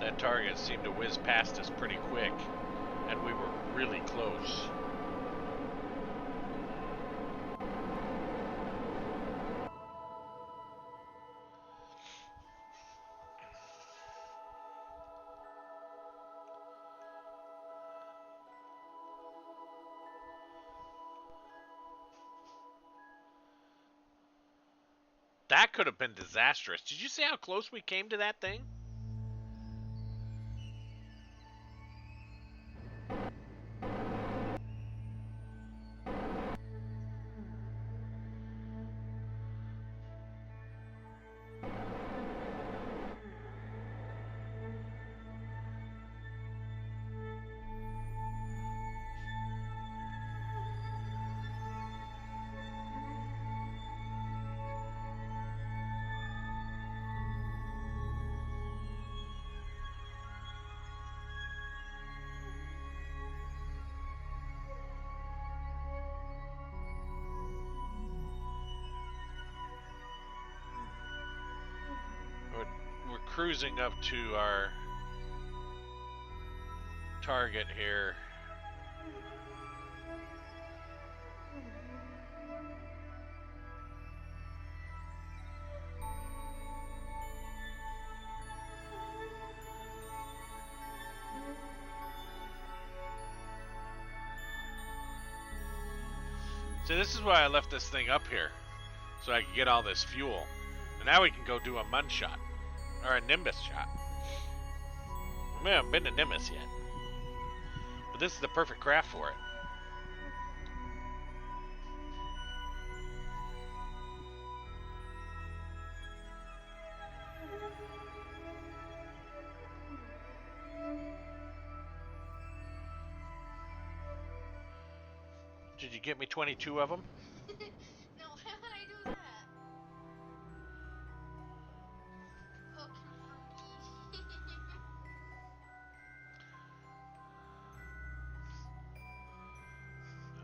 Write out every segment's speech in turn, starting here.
That target seemed to whiz past us pretty quick, and we were really close. That could have been disastrous. Did you see how close we came to that thing? We're cruising up to our target here. So this is why I left this thing up here, so I could get all this fuel. And now we can go do a Mun shot, or a Nimbus shot. We haven't been to Nimbus yet, but this is the perfect craft for it. Did you get me 22 of them? No, how would I do that? Oh,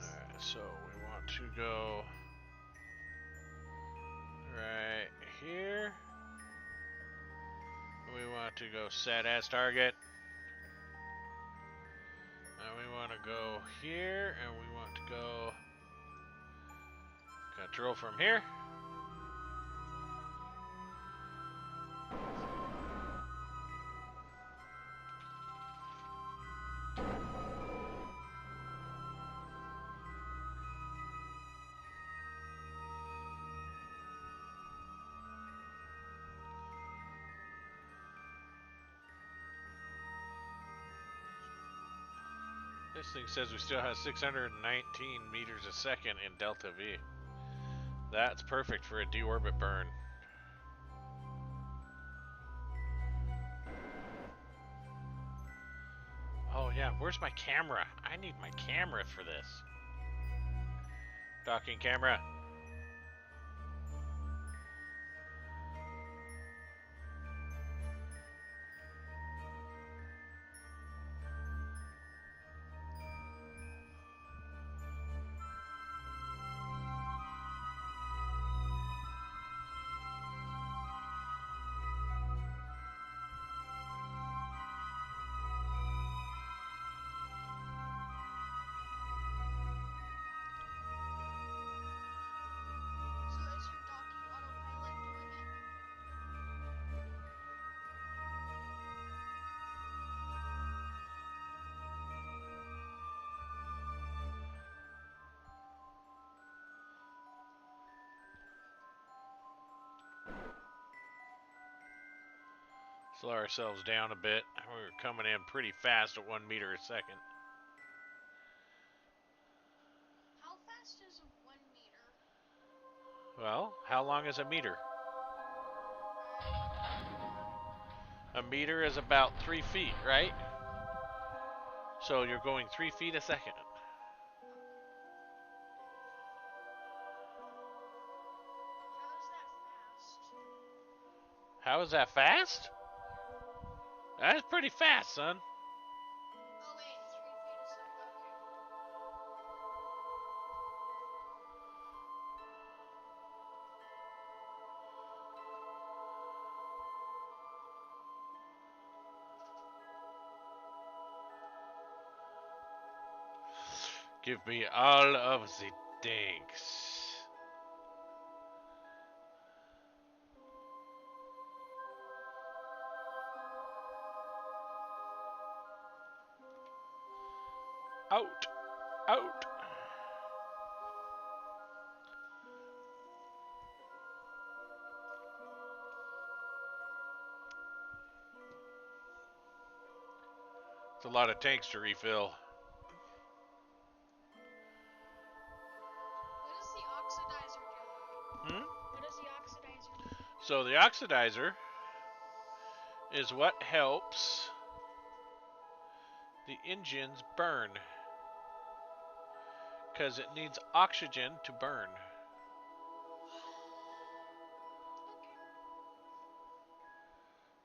Alright, so we want to go right here. We want to go set as target. And we want to go here, and we want to go control from here. This thing says we still have 619 meters a second in delta V. That's perfect for a deorbit burn. Oh yeah, where's my camera? I need my camera for this. Docking camera. Slow ourselves down a bit. We're coming in pretty fast at 1 meter a second. how fast is 1 meter? Well, how long is a meter? A meter is about 3 feet, right? So you're going 3 feet a second. How is that fast? How is that fast? That's pretty fast, son. Oh wait, 3 feet a second. Give me all of the tanks. Out! Out! It's a lot of tanks to refill. What does the oxidizer do? Hmm? What does the oxidizer do? So the oxidizer is what helps the engines burn. Because it needs oxygen to burn.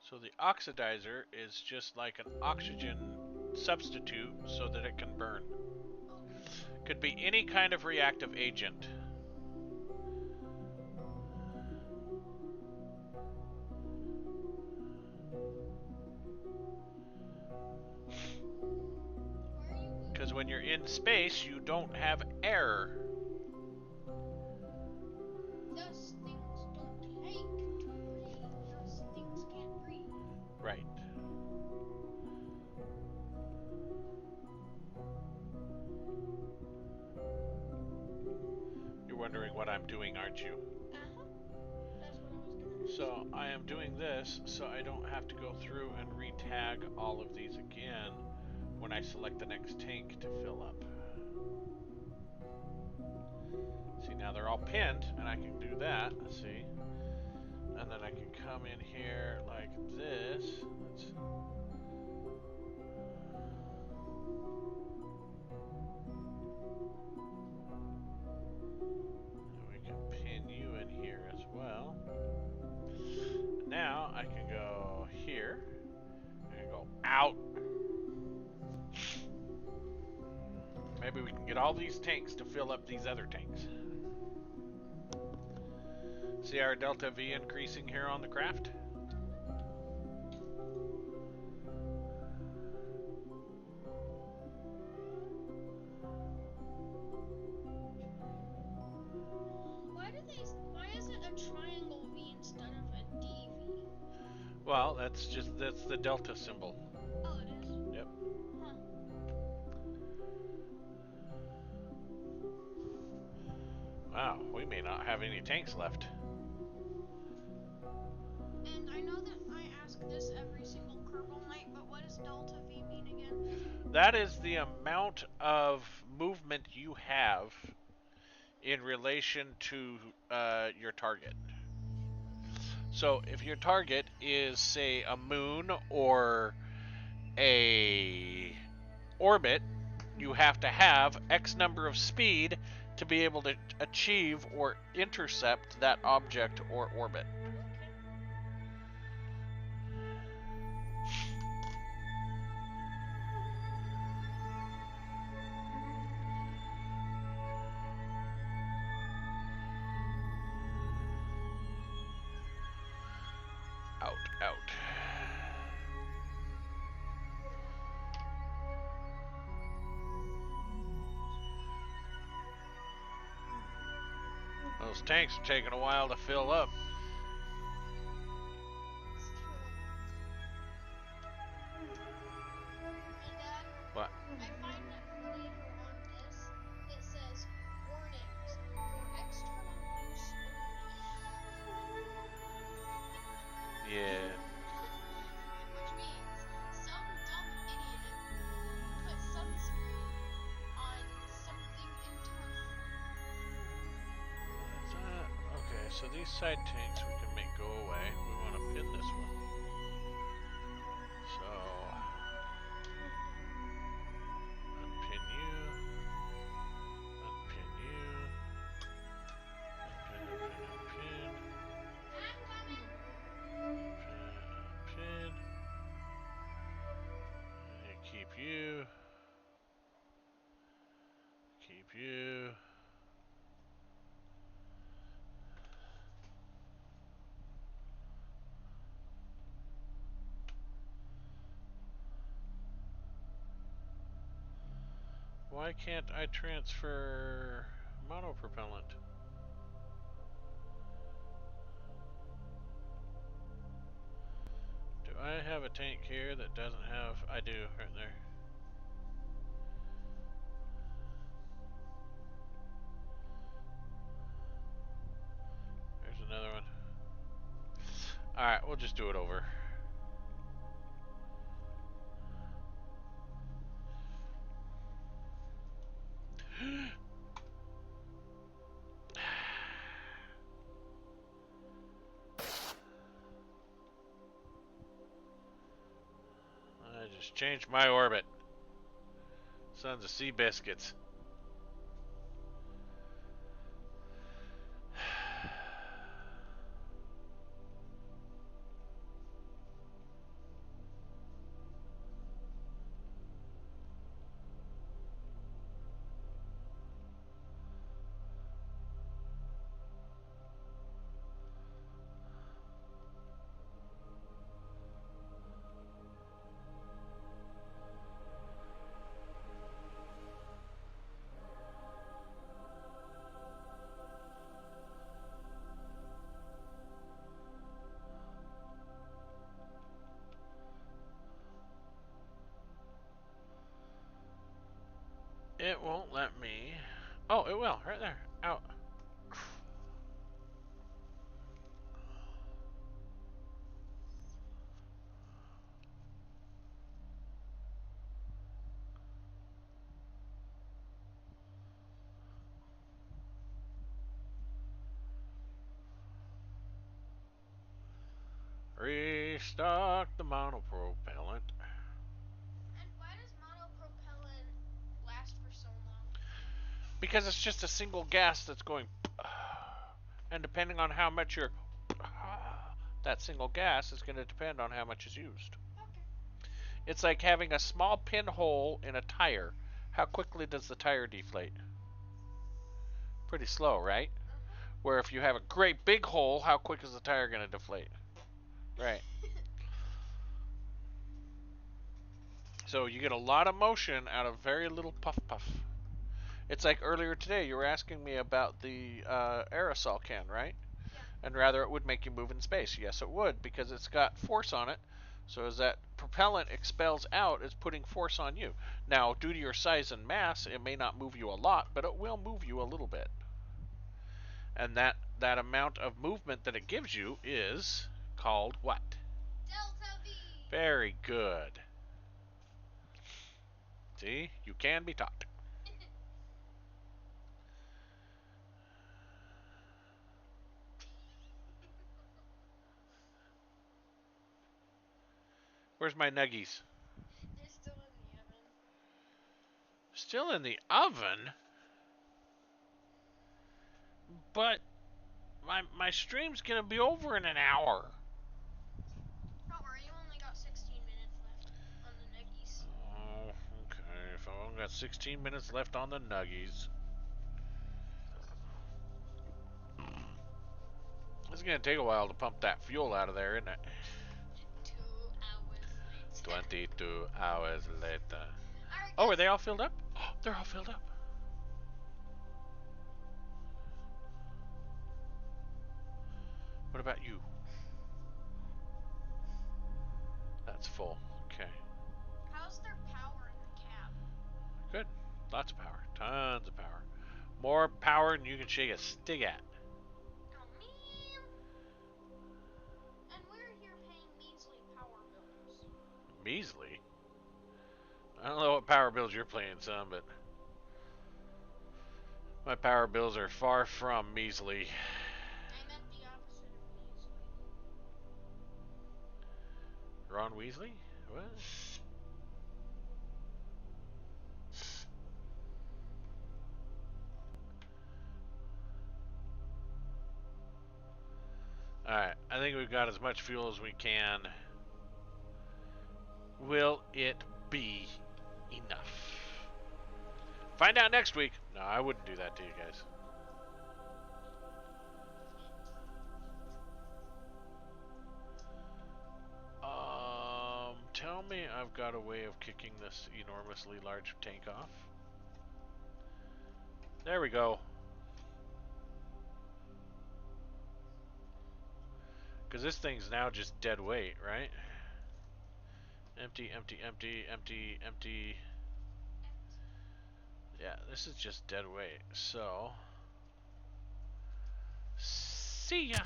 So the oxidizer is just like an oxygen substitute so that it can burn. Could be any kind of reactive agent. Because when you're in space, you don't have air. Those things don't like to breathe. Those things can't breathe. Right. You're wondering what I'm doing, aren't you? Uh-huh. That's what I was gonna ask. So I am doing this so I don't have to go through and re-tag all of these again when I select the next tank to fill up. See, now they're all pinned, and I can do that, see? And then I can come in here like this. And we can pin you in here as well. Now I can go here, and go out. Maybe we can get all these tanks to fill up these other tanks. See our delta V increasing here on the craft? Why is it a triangle V instead of a DV? Well, that's the delta symbol. Oh, it is? Yep. Huh. Wow, we may not have any tanks left. And I know that I ask this every single Kerbal night, but what does delta V mean again? That is the amount of movement you have in relation to your target. So if your target is, say, a moon or a orbit, you have to have X number of speed to be able to achieve or intercept that object or orbit. Out, out. Those tanks are taking a while to fill up. It's true. And Dad, What? I find it funny how on this it says warnings for external use only. Yeah. Which means some dumb idiot put sunscreen on something internal. Okay, so these side tanks we can make go away. We want to pin this one. So, unpin you, unpin you, unpin, I'm coming. unpin, and keep you, keep you. why can't I transfer monopropellant? Do I have a tank here that doesn't have... I do, right there. There's another one. Alright, we'll just do it over. I just changed my orbit. Sons of sea biscuits. It won't let me. Oh, it will, right there. Out. Restock the monopropellant. And why does monopropellant last for so long? Because it's just a single gas that's going. And depending on how much you're. That single gas is going to depend on how much is used. Okay. It's like having a small pinhole in a tire. How quickly does the tire deflate? Pretty slow, right? Where if you have a great big hole, how quick is the tire going to deflate? Right. So you get a lot of motion out of very little puff puff. It's like earlier today, you were asking me about the aerosol can, right? Yeah. And rather it would make you move in space. Yes, it would, because it's got force on it. So as that propellant expels out, it's putting force on you. Now, due to your size and mass, it may not move you a lot, but it will move you a little bit. And that amount of movement that it gives you is called what? Delta V. Very good. See, you can be taught. Where's my nuggies? They're still in the oven. Still in the oven? But my stream's gonna be over in an hour. Don't worry, you only got 16 minutes left on the nuggies. Oh, okay. If I've only got 16 minutes left on the nuggies. It's gonna take a while to pump that fuel out of there, isn't it? 2 hours later. 22 hours later. Alright, Oh, guys. are they all filled up? Oh, they're all filled up. What about you? That's full. Okay. How's their power in the cab? Good. Lots of power. Tons of power. More power than you can shake a stick at. Oh, man. And we're here paying measly power bills. Measly? I don't know what power bills you're playing, son, but my power bills are far from measly. I meant the opposite of measly. Ron Weasley? What? Alright, I think we've got as much fuel as we can. Will it be enough? Find out next week. No, I wouldn't do that to you guys. Tell me I've got a way of kicking this enormously large tank off. There we go. Because this thing's now just dead weight, right? Empty, empty, empty, empty, empty. Yeah, this is just dead weight. So, see ya.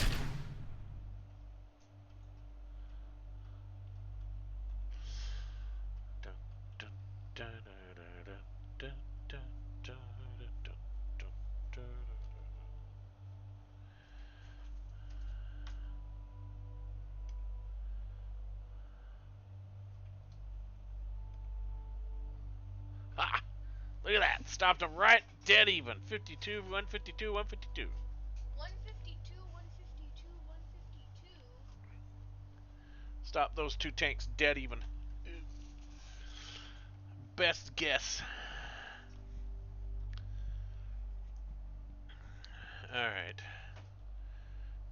Dun, dun, dun, dun, dun, dun, dun, dun, dun, dun, dun. Ha! Look at that. Stopped him right dead even. 52, 152, 152. 152, 152, 152. Stop those two tanks dead even. Best guess. Alright.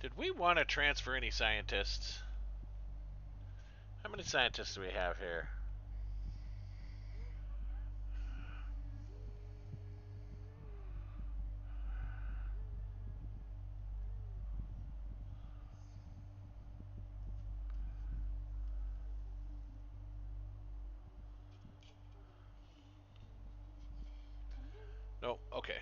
Did we want to transfer any scientists? How many scientists do we have here? No, okay.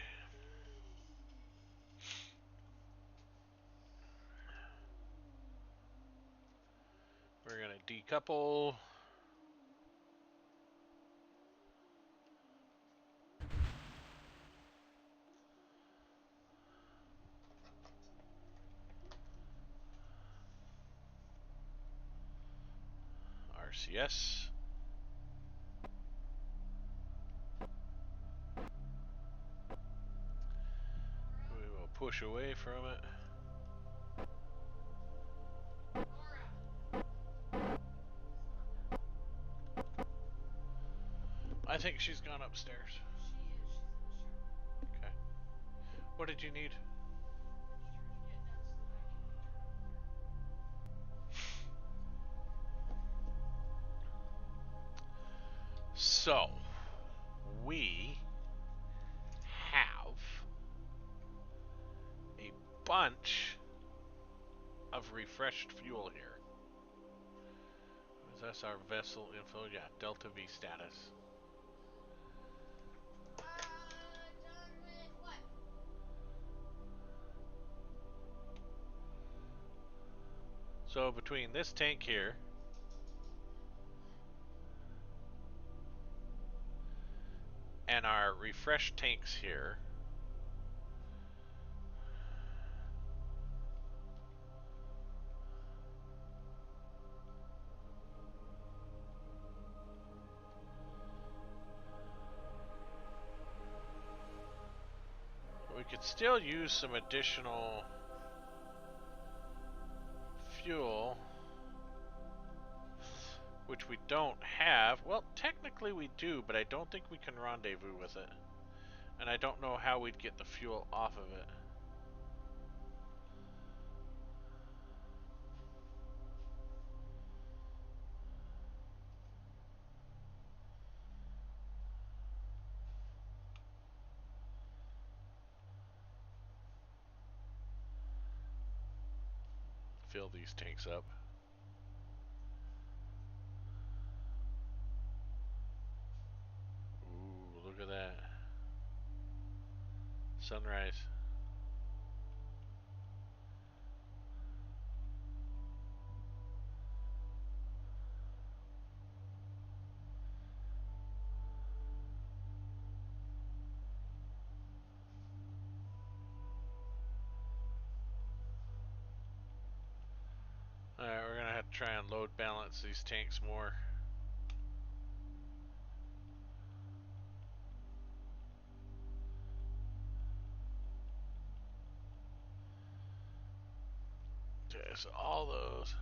We're going to decouple. RCS. We will push away from it. I think she's gone upstairs. Okay. What did you need? So, we have a bunch of refreshed fuel here. Is that our vessel info? Yeah, Delta V status. Done with what? So between this tank here and our refreshed tanks here, we could still use some additional fuel, which we don't have. Well, technically we do, but I don't think we can rendezvous with it. And I don't know how we'd get the fuel off of it. Fill these tanks up. Ooh, look at that. Sunrise. Alright, we're gonna have to try and load balance these tanks more. Okay, so all those.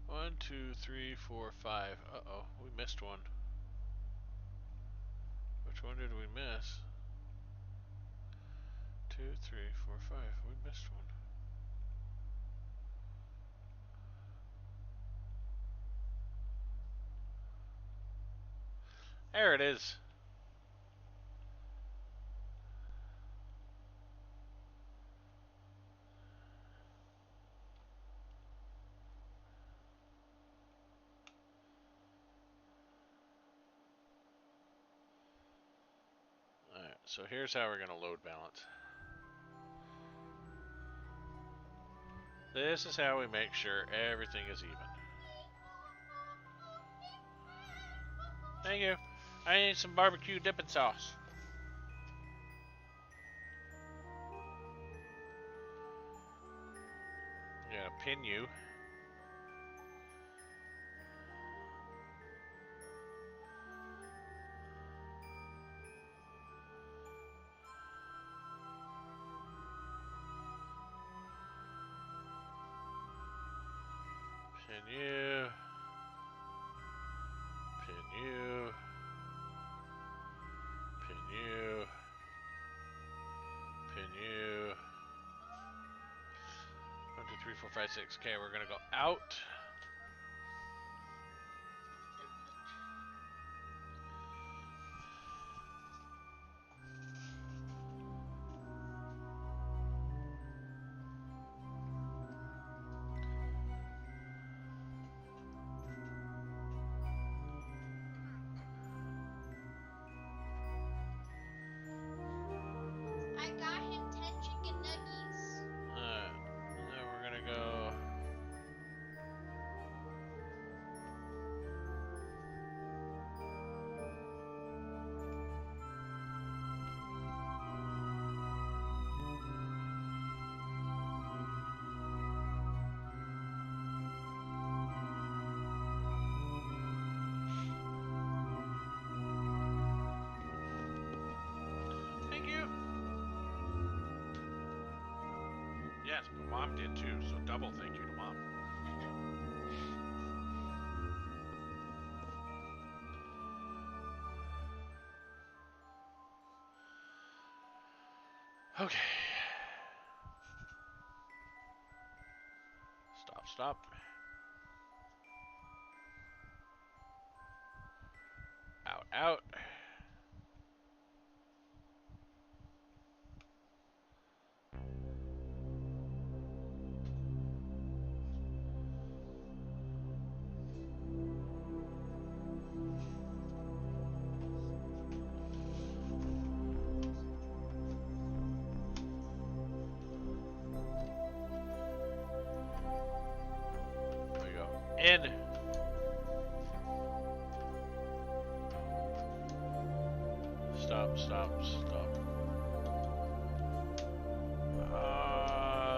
1, 2, 3, 4, 5. Uh-oh, we missed one. Which one did we miss? 2, 3, 4, 5. We missed one. There it is. so here's how we're going to load balance. This is how we make sure everything is even. Thank you. I need some barbecue dipping sauce. I'm going to pin you. Pin you. Pin you. Pin you. Pin you. 1, 2, 3, 4, 5, 6. Okay, we're gonna go out. I got him 10 chicken nuggets. Then we're gonna go. Thank you. Yes, but Mom did too, so double thank you to Mom. Okay. Stop. Out. There we go. In. Stop.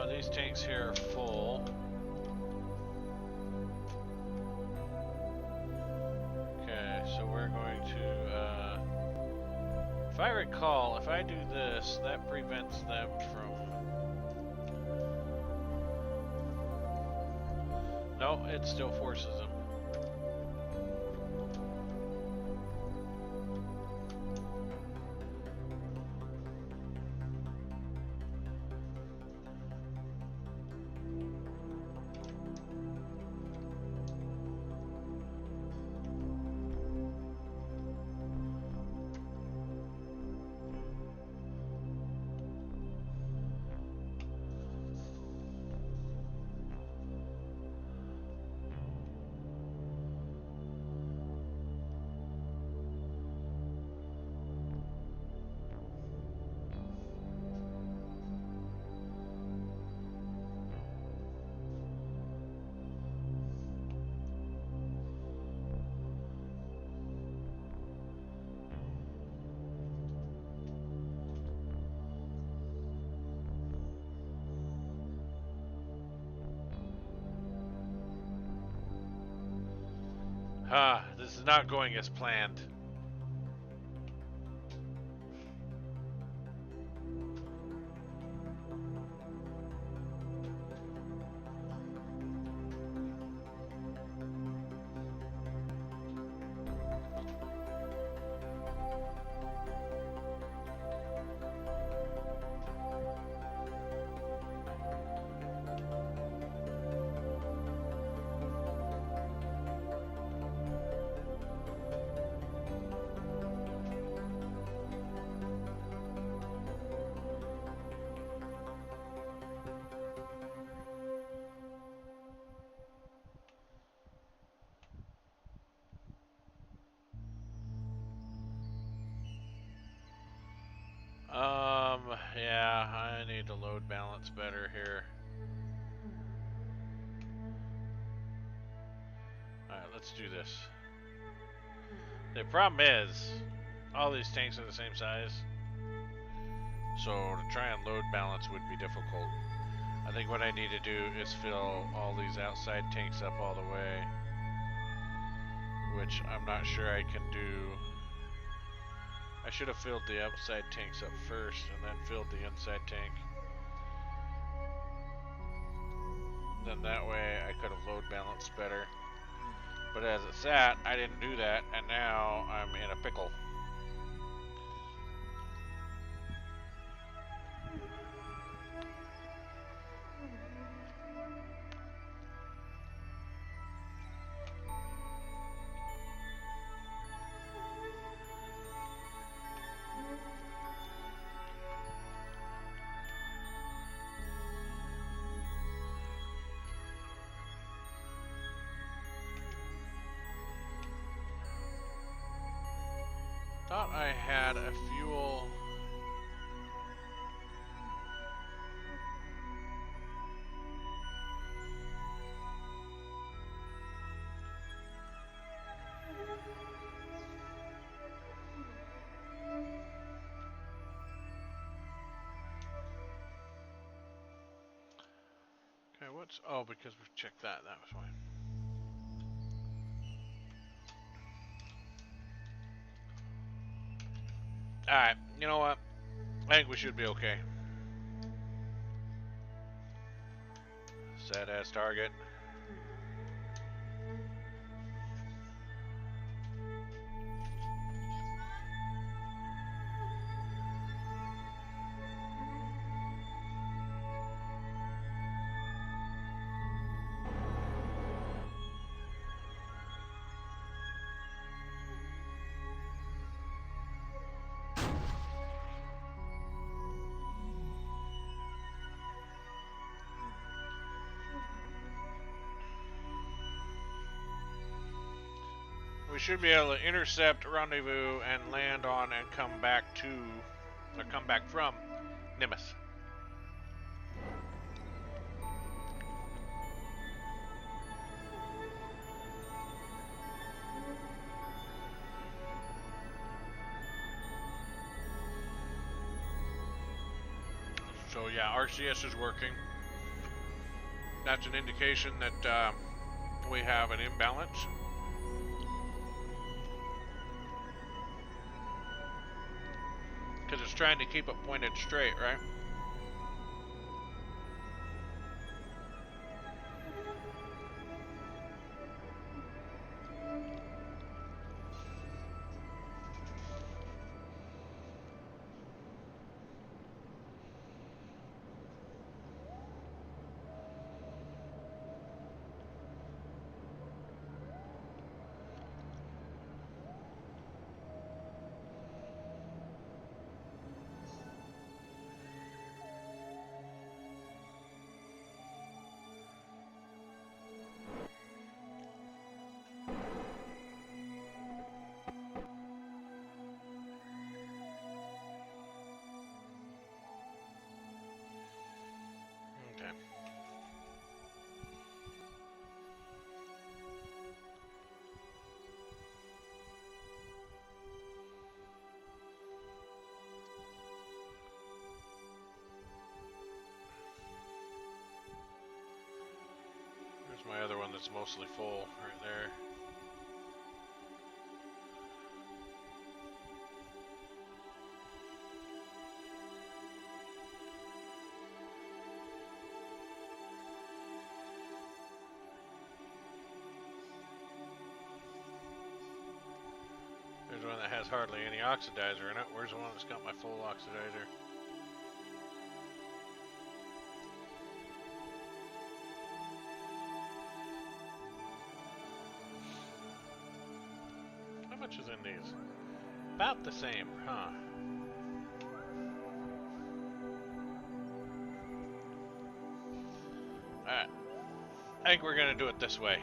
These tanks here are full. Okay, so we're going to, if I recall, if I do this, that prevents them from... No, it still forces them. This is not going as planned. Yeah, I need to load balance better here. Alright, let's do this. The problem is, all these tanks are the same size. So to try and load balance would be difficult. I think what I need to do is fill all these outside tanks up all the way, which I'm not sure I can do. I should have filled the outside tanks up first and then filled the inside tank. Then that way I could have load balanced better. But as it sat, I didn't do that, and now I'm in a pickle. Thought I had a fuel. Okay, what's... Oh, because we've checked that. That was fine. Alright, you know what? I think we should be okay. Set as target. We should be able to intercept, rendezvous, and land on and come back to, or come back from Minmus. So yeah, RCS is working. That's an indication that we have an imbalance. Because it's trying to keep it pointed straight, right? Okay. Here's my other one that's mostly full right there. There's one that has hardly any oxidizer in it. Where's the one that's got my full oxidizer? How much is in these? About the same, huh? Alright. I think we're gonna do it this way.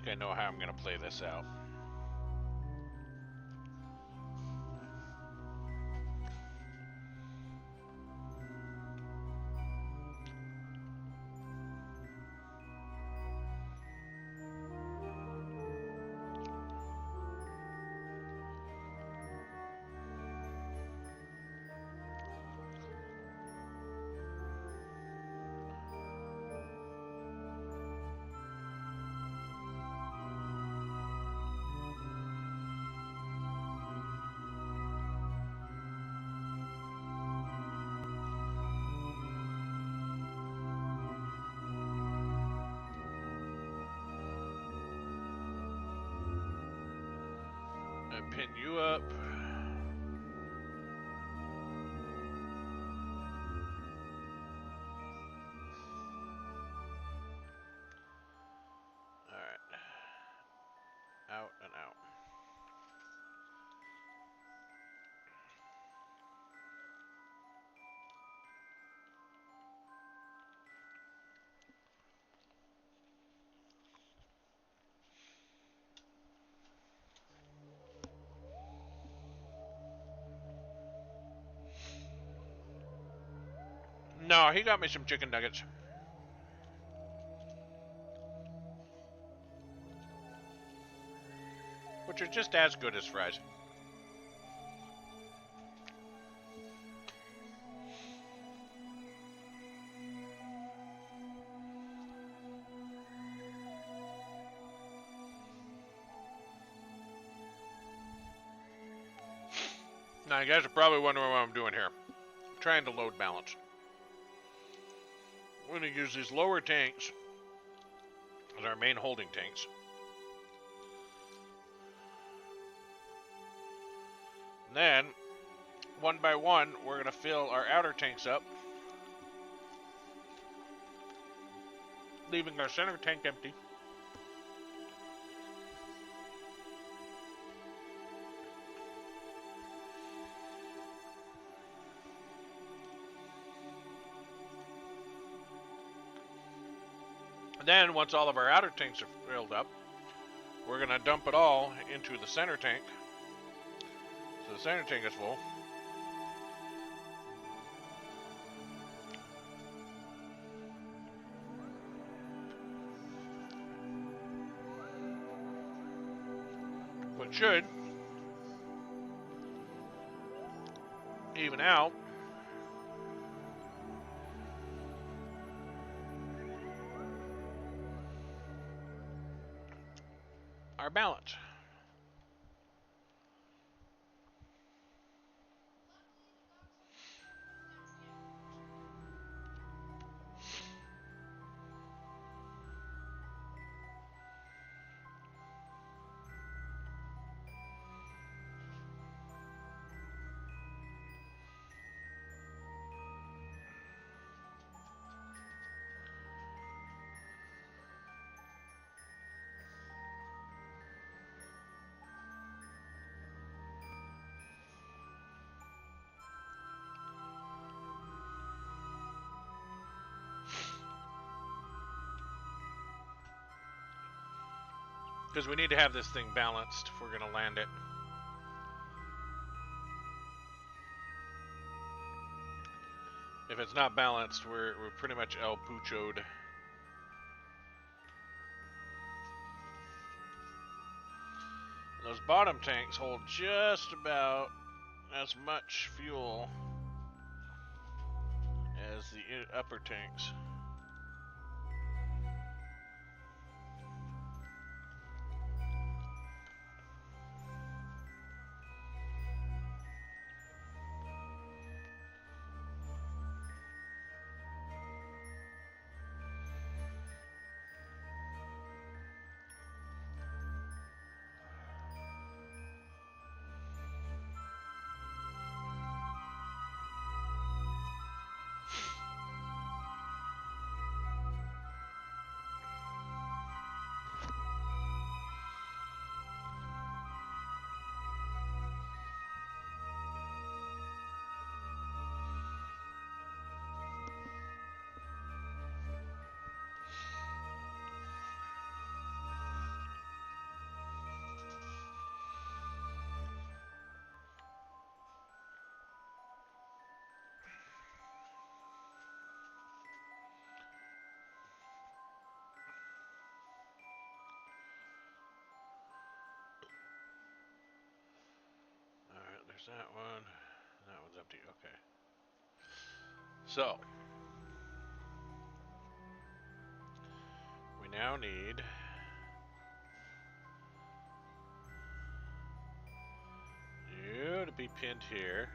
think I know how I'm gonna play this out. I pin you up. Alright. Out and out. No, he got me some chicken nuggets. Which are just as good as fries. Now, you guys are probably wondering what I'm doing here. I'm trying to load balance. We're going to use these lower tanks as our main holding tanks. And then, one by one, we're going to fill our outer tanks up, leaving our center tank empty. And then, once all of our outer tanks are filled up, we're going to dump it all into the center tank. So the center tank is full. Which should even out our balance. Because we need to have this thing balanced if we're going to land it. If it's not balanced, we're pretty much El Pucho'd. Those bottom tanks hold just about as much fuel as the upper tanks. There's that one. That one's empty. Okay. So, we now need you to be pinned here.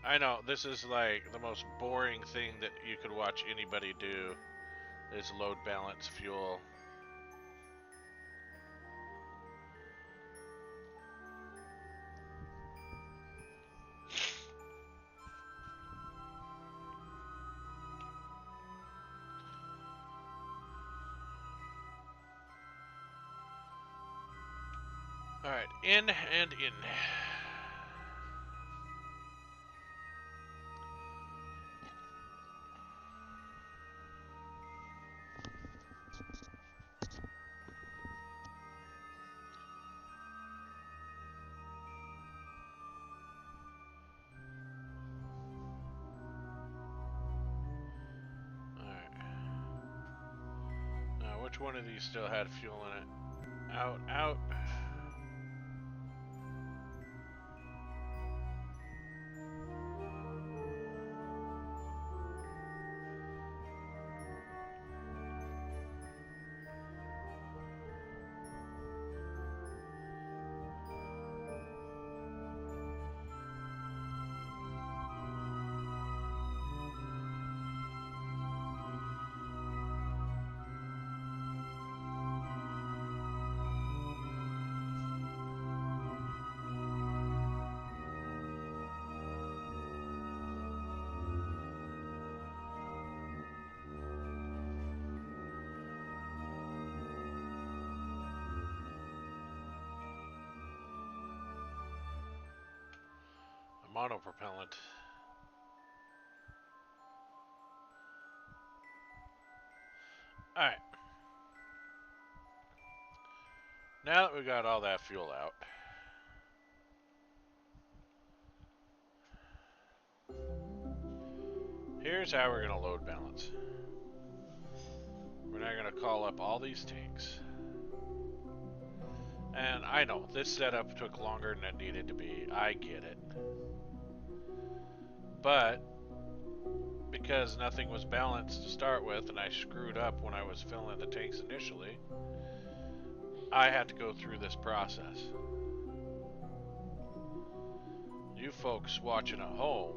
I know, this is like the most boring thing that you could watch anybody do, is load balance fuel. Alright, in and in. Alright. Now, which one of these still had fuel in it? Out, out. Monopropellant. Alright. Now that we got all that fuel out, here's how we're going to load balance. We're now going to call up all these tanks. And I know, this setup took longer than it needed to be. I get it. But because nothing was balanced to start with, and I screwed up when I was filling the tanks initially, I had to go through this process. You folks watching at home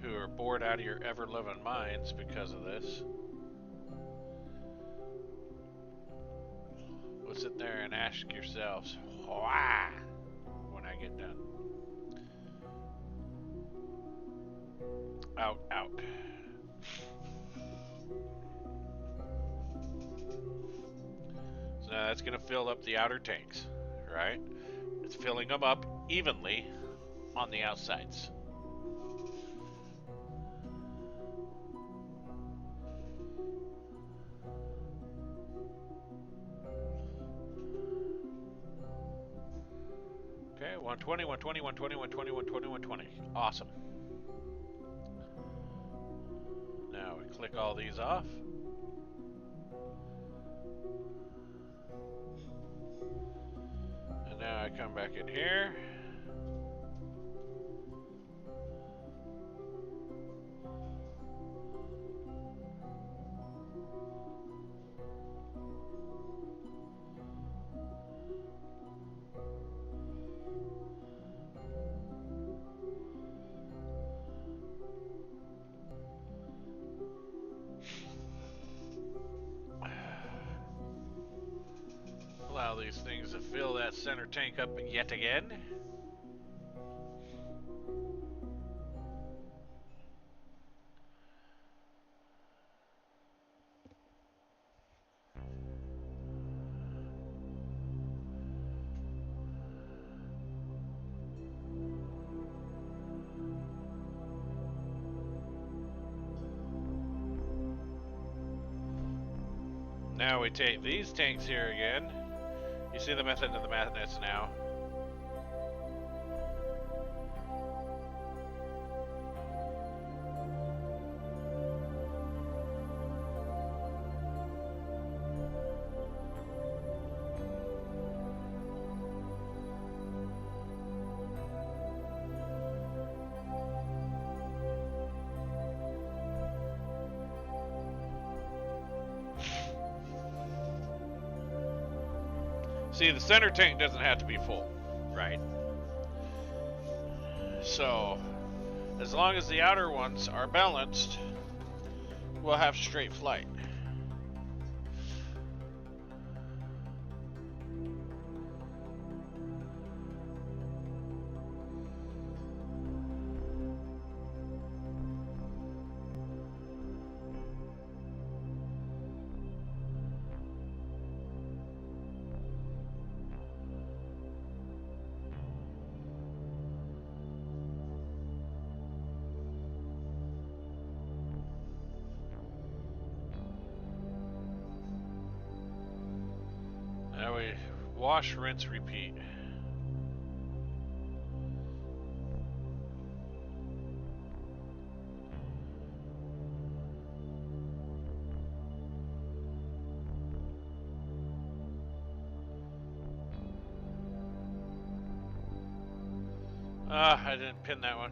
who are bored out of your ever-living minds because of this will sit there and ask yourselves, why? When I get done. Out, out. So now that's going to fill up the outer tanks, right? It's filling them up evenly on the outsides. Okay, 120, 120, 120, 120, 120, 120. Awesome. Now we click all these off. And now I come back in here. Allow these things to fill that center tank up yet again. Now we take these tanks here again. You see the method of the madness now. See, the center tank doesn't have to be full, right? So, as long as the outer ones are balanced, we'll have straight flight. Now we wash, rinse, repeat. I didn't pin that one.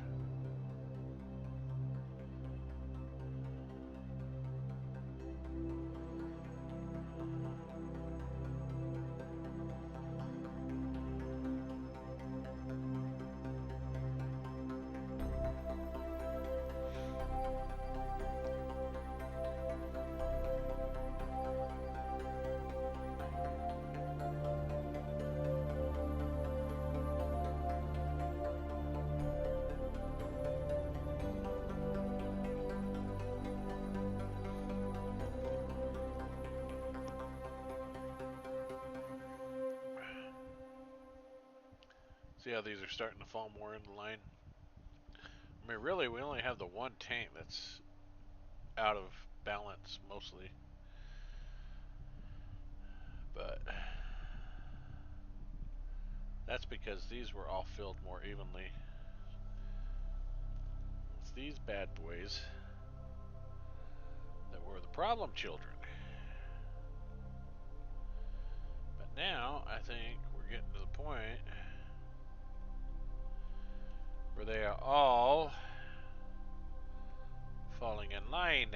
See how these are starting to fall more into line? I mean, really, we only have the one tank that's out of balance mostly. But that's because these were all filled more evenly. It's these bad boys that were the problem children. But now, I think we're getting to the point where they are all falling in line.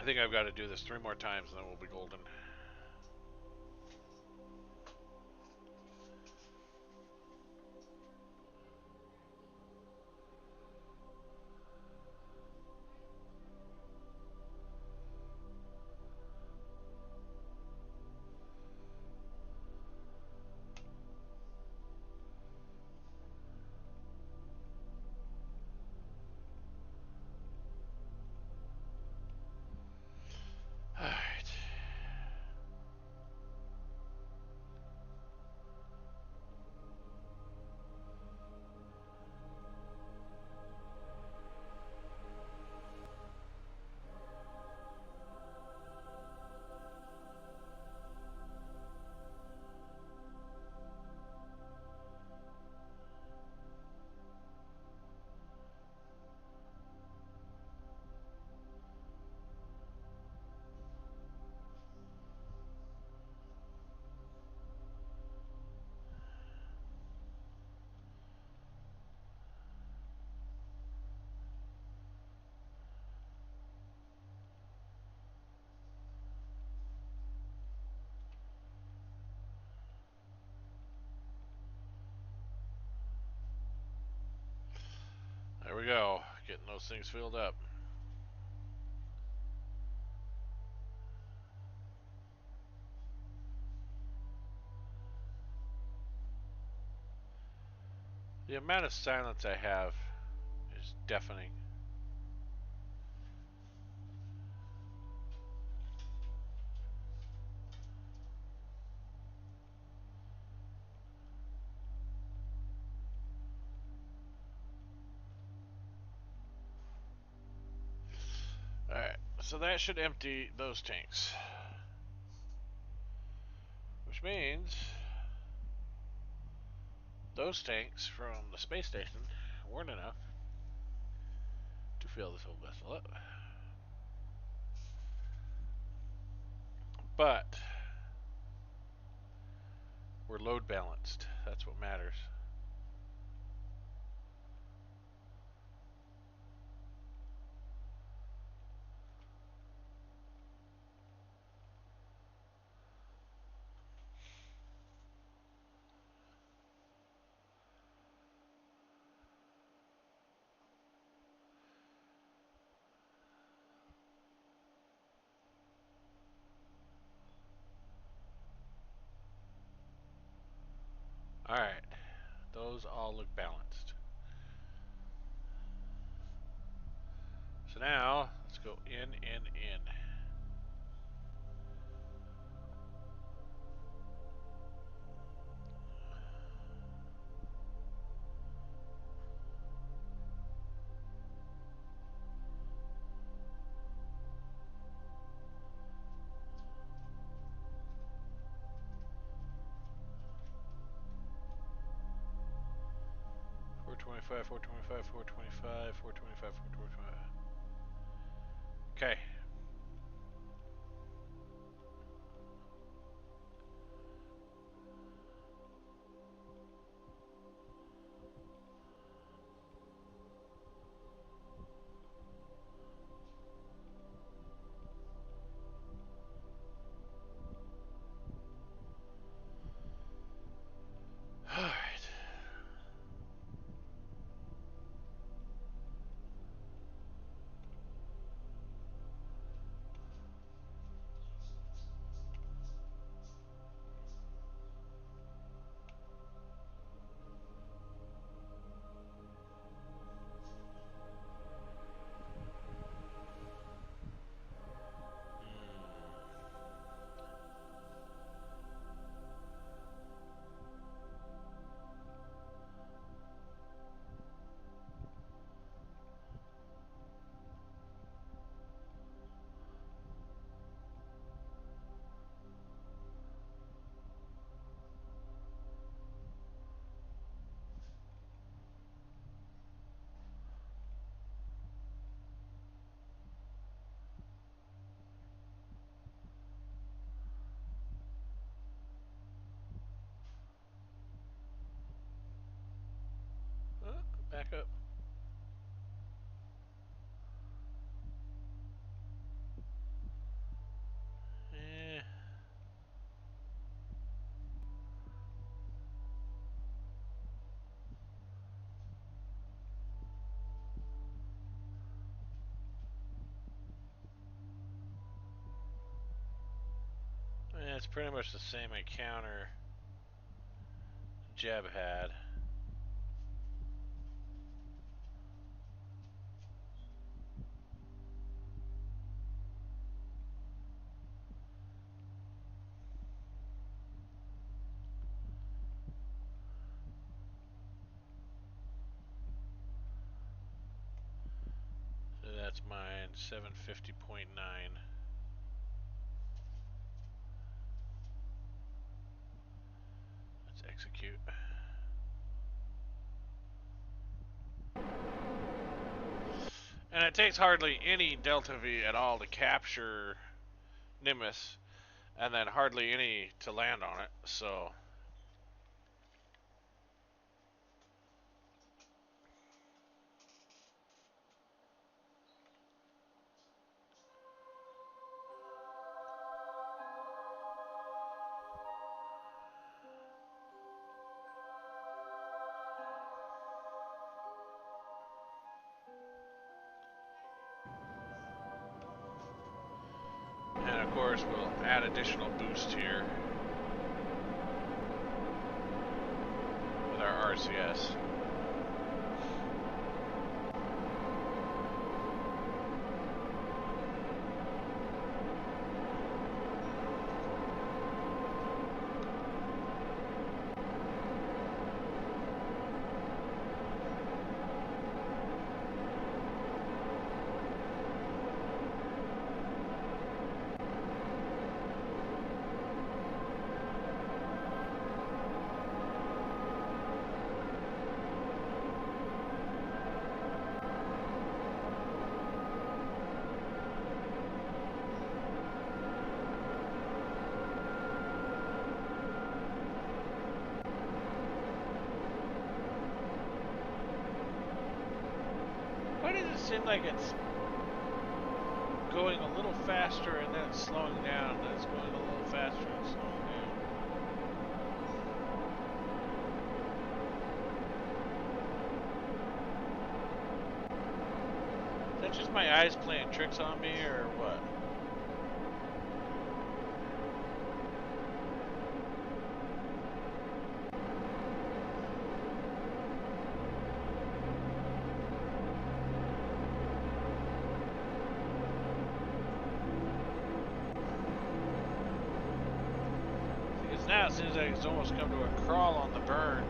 I think I've got to do this 3 more times and then we'll be golden. Alright. There we go, getting those things filled up. The amount of silence I have is deafening. Alright, so that should empty those tanks. Which means those tanks from the space station weren't enough to fill this whole vessel up. But we're load balanced. That's what matters. those all look balanced. So now, let's go in. 425, 425, 425, 425, 425. Okay. Alright. Back up. Eh. It's pretty much the same encounter Jeb had. So that's mine, 750.9. Let's execute. And it takes hardly any delta V at all to capture Minmus, and then hardly any to land on it, so... And of course, we'll add additional boost here with our RCS. Why does it seem like it's going a little faster and then it's slowing down, and then it's going a little faster and slowing down? Is that just my eyes playing tricks on me, or what? seems like it's almost come to a crawl on the burn.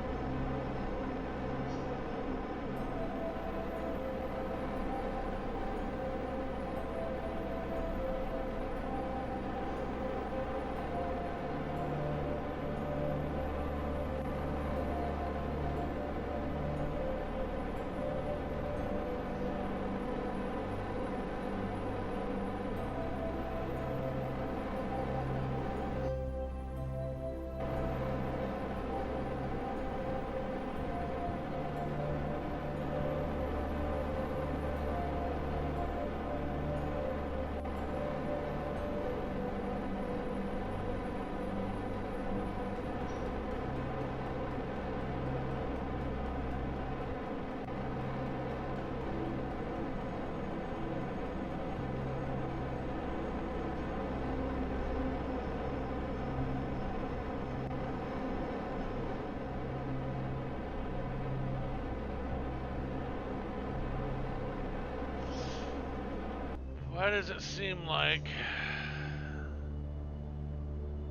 Why does it seem like...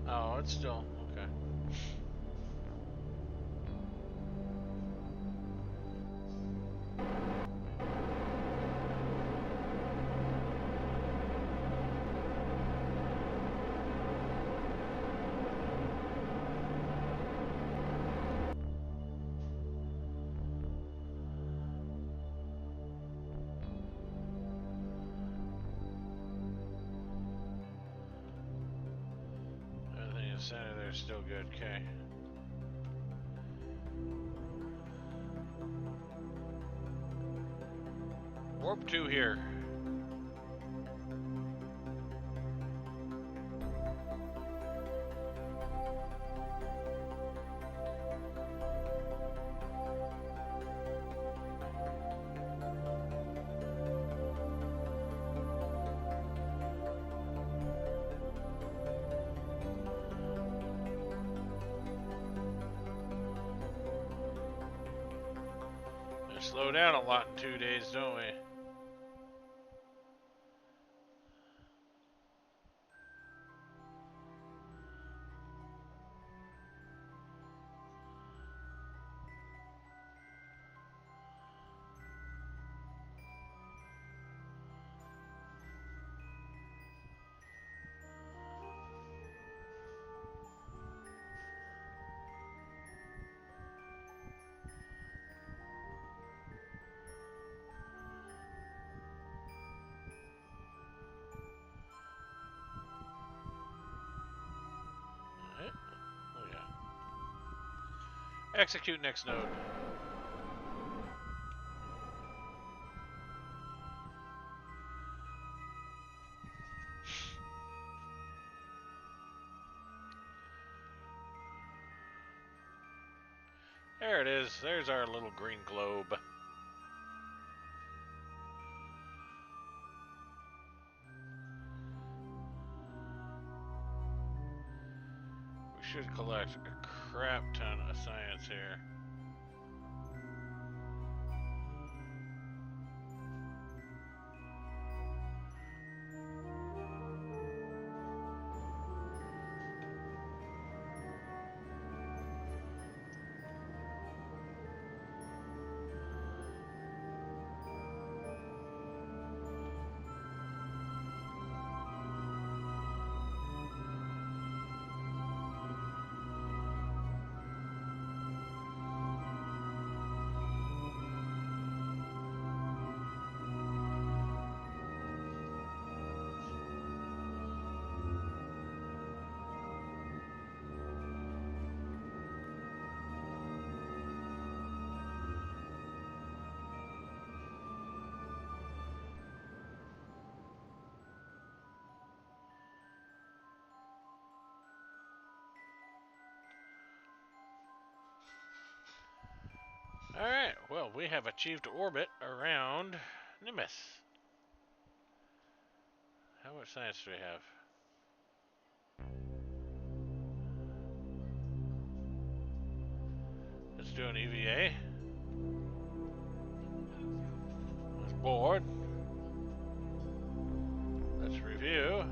Oh, it's still... okay. Everything in the center there is still good, okay. Warp 2 here. We slow down a lot in 2 days, don't we? Alright. Oh yeah. Execute next node. There it is. There's our little green globe. We should collect a crap ton of science here. Alright, well, we have achieved orbit around Minmus. How much science do we have? Let's do an EVA. Let's board. Let's review.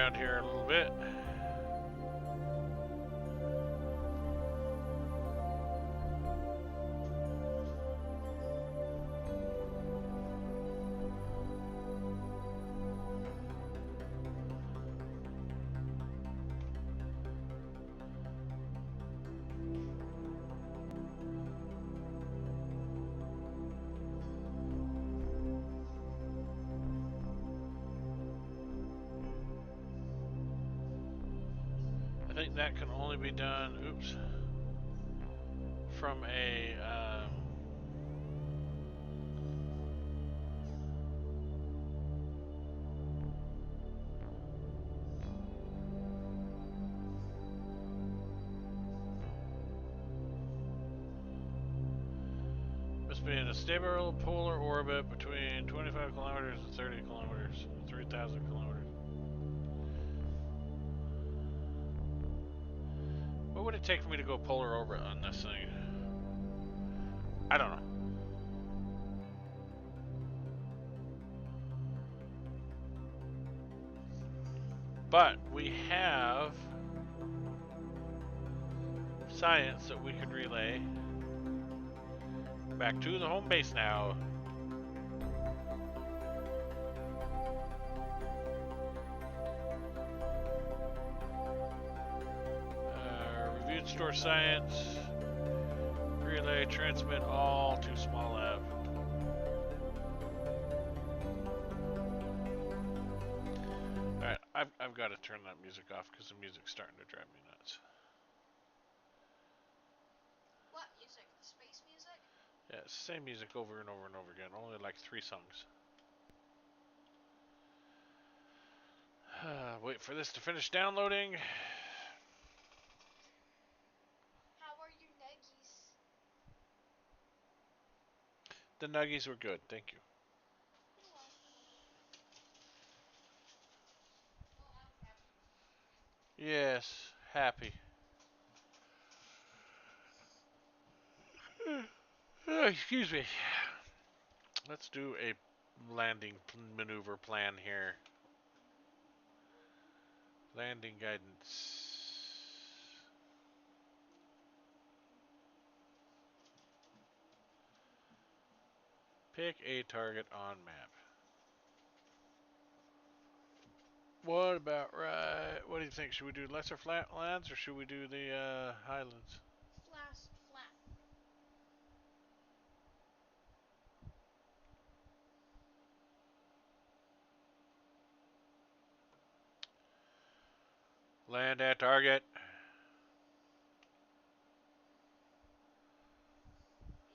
around here a little bit. I think that can only be done, oops, from a, must be in a stable polar orbit between 25 kilometers and 30 kilometers, 3,000 kilometers. What would it take for me to go polar orbit on this thing? I don't know. But we have science that we can relay back to the home base now. Reviewed store science. Relay, transmit all to small lab. Alright, I've got to turn that music off because the music's starting to drive me nuts. What music? The space music? Yeah, it's the same music over and over and over again, only like 3 songs. Wait for this to finish downloading. How are your nuggies? The nuggies were good, thank you. You're welcome. Oh, I'm happy. Yes, happy. Excuse me. Let's do a landing maneuver plan here. Landing guidance. Pick a target on map. What about right? What do you think? Should we do lesser flatlands or should we do the highlands? Flat. Land at target.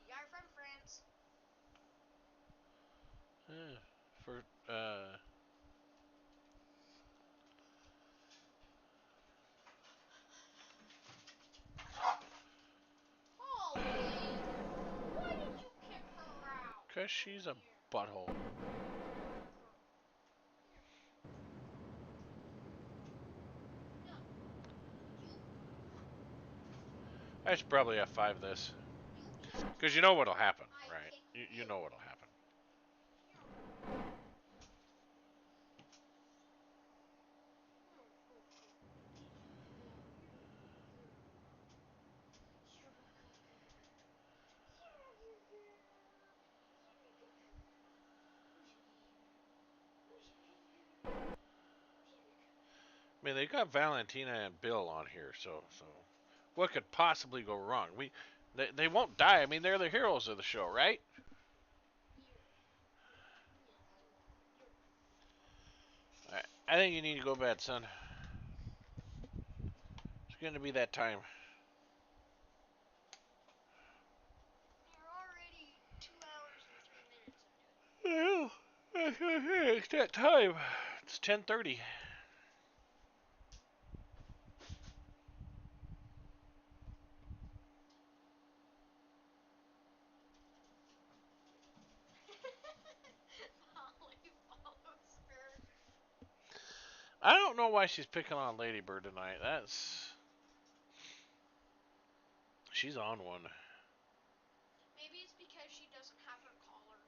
We are from France. For Holly! Why did you kick her out? cause she's a butthole. No. You I should probably F5 this. kick Cause you know what'll happen, I right? kick You know what'll happen. I mean, they got Valentina and Bill on here, so what could possibly go wrong? They won't die. I mean, they're the heroes of the show, right? I think you need to go to bed, son. It's going to be that time. You're already 2 hours and 3 minutes into it. Yeah, it's that time. It's 10:30. Holly follows her. I don't know why she's picking on Ladybird tonight. She's on one. Maybe it's because she doesn't have her collar.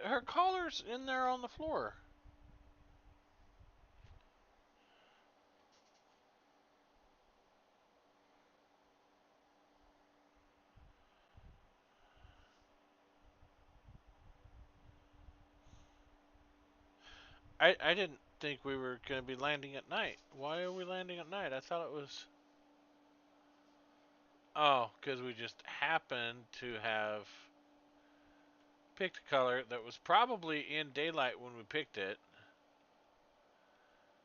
Her collar's in there on the floor. I didn't think we were going to be landing at night. Why are we landing at night? I thought it was... Oh, because we just happened to have picked a color that was probably in daylight when we picked it.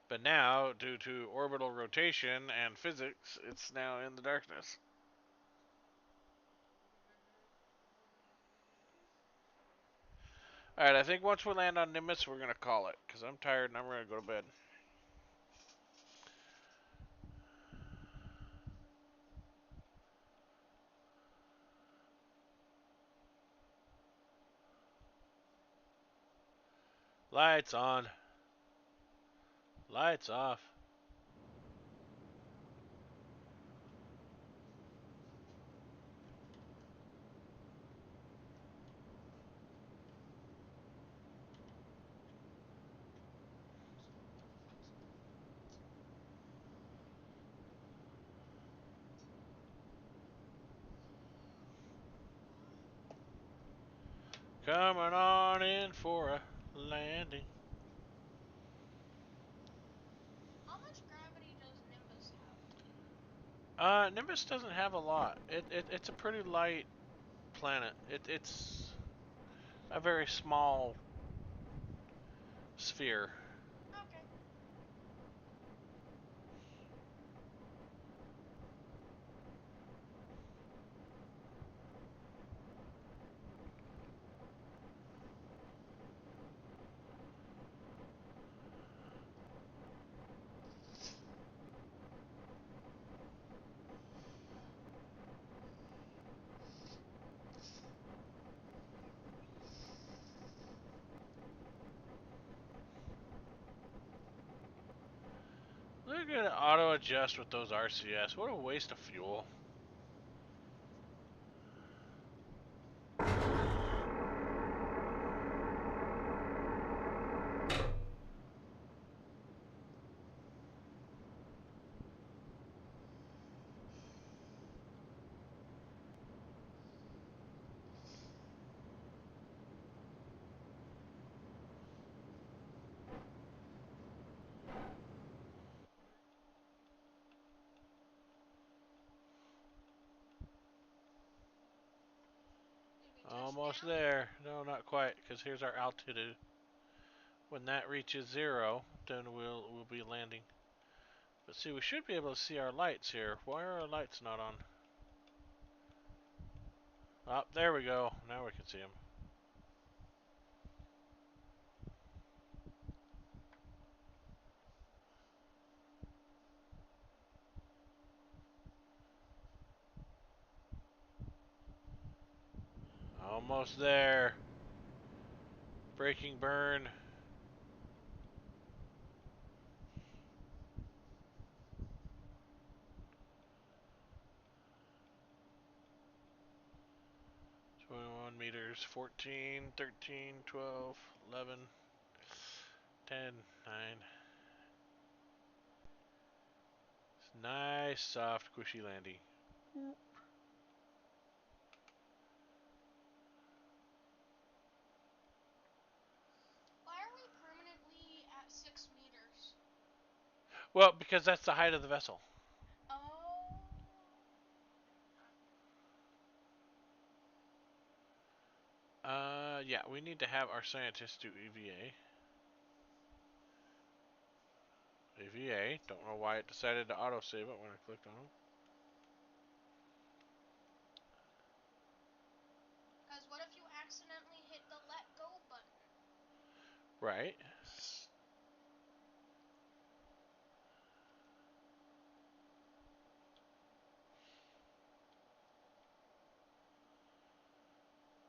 But now, due to orbital rotation and physics, it's now in the darkness. Alright, I think once we land on Nimbus, we're going to call it. Because I'm tired and I'm ready to go to bed. Lights on. Lights off. Coming on in for a landing. How much gravity does Nimbus have? Nimbus doesn't have a lot. It's a pretty light planet. It's a very small sphere. Okay. Look at it auto adjust with those RCS. What a waste of fuel. Did we touch Almost down? there. No, not quite, because here's our altitude. When that reaches 0, then we'll be landing. But see, we should be able to see our lights here. Why are our lights not on? Oh, there we go. Now we can see them. Almost there. Braking burn. One meters, 14, 13, 12, 11, 10, 9. Nice, soft, cushy landing. Why are we permanently at 6 meters? Well, because that's the height of the vessel. Oh. Yeah, we need to have our scientists do EVA. EVA. Don't know why it decided to autosave it when I clicked on it. Because what if you accidentally hit the let go button? Right.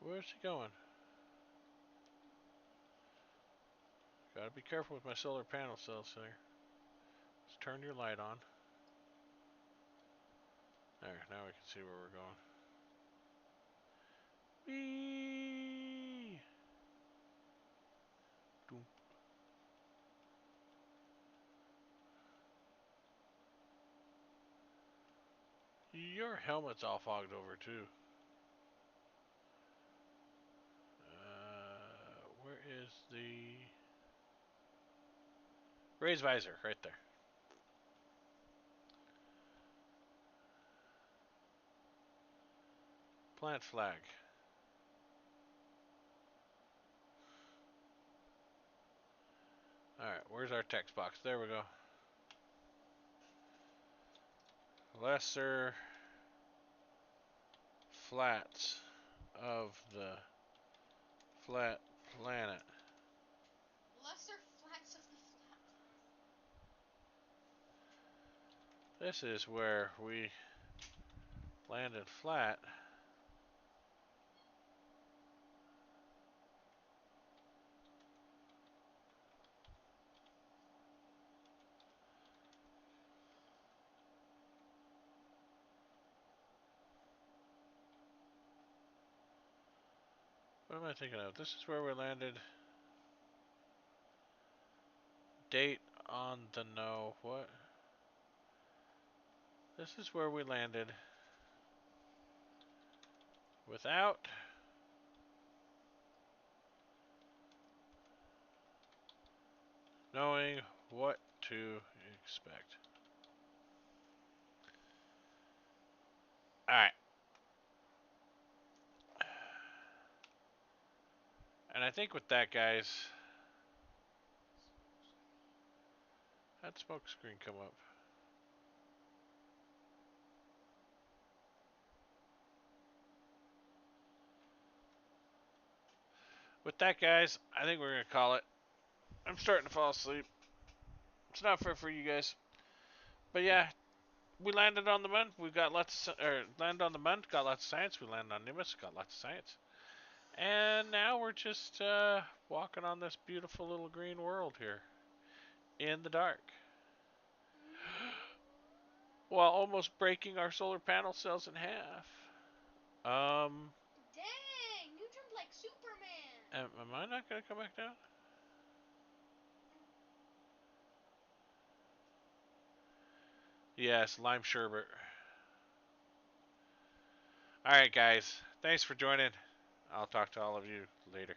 Where's he going? Gotta be careful with my solar panel cells there. Let's turn your light on. There, now we can see where we're going. Whee! Doom. Your helmet's all fogged over too. Where is the... Raise visor, right there. Plant flag. Alright, where's our text box? There we go. Lesser flats of the flat planet. Lesser flats of the flat. This is where we landed flat. What am I thinking of? This is where we landed. Date on the no. What? This is where we landed. Without knowing what to expect. Alright. And I think with that, guys, how'd smoke screen come up? With that, guys, I think we're going to call it. I'm starting to fall asleep. It's not fair for you guys. But yeah, we landed on the moon. We got lots of, landed on the moon, got lots of science. We landed on Minmus, got lots of science. And now we're just walking on this beautiful little green world here in the dark. While almost breaking our solar panel cells in half. Dang, you jumped like Superman. Am I not going to come back down? Yes, lime sherbet. Alright, guys. Thanks for joining. I'll talk to all of you later.